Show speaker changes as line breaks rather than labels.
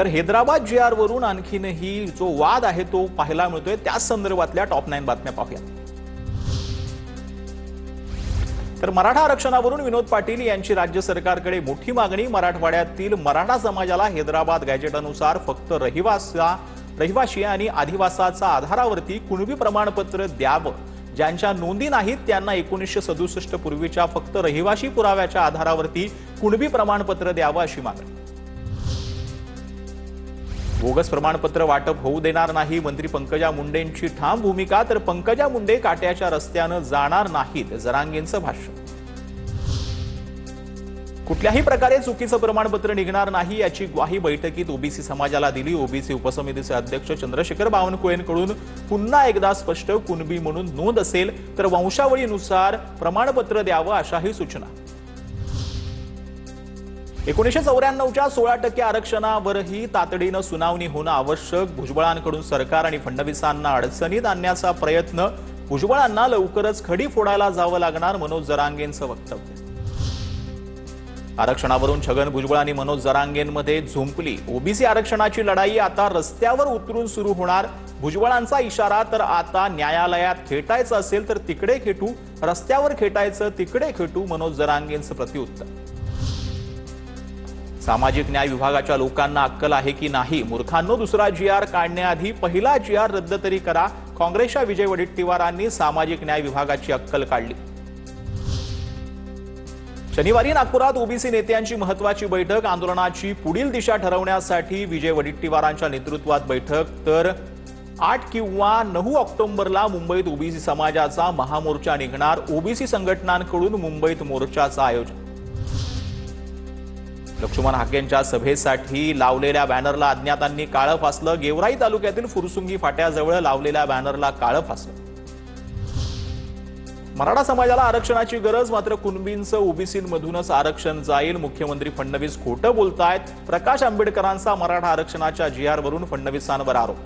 तर हैदराबाद GR वरून आणखीनही जो वाद आहे तो पाहायला मिळतोय। त्याच संदर्भातल्या टॉप 9 बातम्या पाहूया। तर मराठा आरक्षणावरून विनोद पाटील यांची राज्य सरकारकडे मोठी मागणी। मराठवाड्यातील मराठा समाजाला हैदराबाद गॅजेटनुसार फक्त रहिवासी आणि आदिवासाचा आधारावरती कुणबी प्रमाणपत्र द्यावं। ज्यांच्या नोंदी नाहीत त्यांना 1967 पूर्वीच्या फक्त रहिवासी पुराव्याच्या आधारावरती कुणबी प्रमाणपत्र द्यावं अशी मागणी। बोगस प्रमाणपत्र वाटप होऊ देणार नाही, मंत्री पंकजा मुंडेंची ठाम भूमिका। तर पंकजा मुंडे काट्याच्या रस्त्याने जाणार नाहीत, जरांगेंचं भाष्य। कुठल्याही प्रकारे चुकीचं प्रमाणपत्र निघणार नाही याची ग्वाही बैठकीत ओबीसी समाजाला दिली। ओबीसी उपसमितीचे अध्यक्ष चंद्रशेखर बावनकुळेंकडून पुन्हा एकदा स्पष्ट कुणबी म्हणून नोंद असेल तर वंशावळीनुसार प्रमाणपत्र द्यावं अशाही सूचना। 1994च्या 16% आरक्षणावरही तातडीनं सुनावणी होणं आवश्यक। भुजबळांकडून सरकार आणि फडणवीसांना अडचणीत आणण्याचा प्रयत्न। भुजबळांना लवकरच खडी फोडायला जावं लागणार, मनोज जरांगेंचं वक्तव्य। आरक्षणावरून छगन भुजबळ आणि मनोज जरांगेंमध्ये झुंपली। ओबीसी आरक्षणाची लढाई आता रस्त्यावर उतरून सुरू होणार। भुजबळांचा इशारा, तर आता न्यायालयात खेटायचं असेल तर तिकडे खेटू, रस्त्यावर खेटायचं तिकडे खेटू, मनोज जरांगेंचं प्रत्युत्तर। सामाजिक न्याय विभागाच्या लोकांना अक्कल आहे की नाही? मूर्खांनो, दुसरा GR काढण्याआधी पहिला GR रद्द तरी करा। काँग्रेसच्या विजय वडेट्टीवारांनी सामाजिक न्याय विभागाची अक्कल काढली। शनिवारी नागपुरात ओबीसी नेत्यांची महत्त्वाची बैठक। आंदोलनाची पुढील दिशा ठरवण्यासाठी विजय वडेट्टीवारांच्या नेतृत्वात बैठक। तर 8 किंवा 9 ऑक्टोबरला मुंबईत ओबीसी समाजाचा महामोर्चा निघणार। ओबीसी संघटनांकडून मुंबईत मोर्चाचं आयोजन। लक्ष्मण हाकेंच्या सभेसाठी लावलेल्या बॅनरला अज्ञातांनी काळं फासलं। गेवराई तालुक्यातील फुरसुंगी फाट्याजवळ लावलेल्या बॅनरला काळं फासलं। मराठा समाजाला आरक्षणाची गरज, मात्र कुणबींचं ओबीसीमधूनच आरक्षण जाईल। मुख्यमंत्री फडणवीस खोटं बोलतायत। प्रकाश आंबेडकरांचा मराठा आरक्षणाच्या GR वरून फडणवीसांवर आरोप।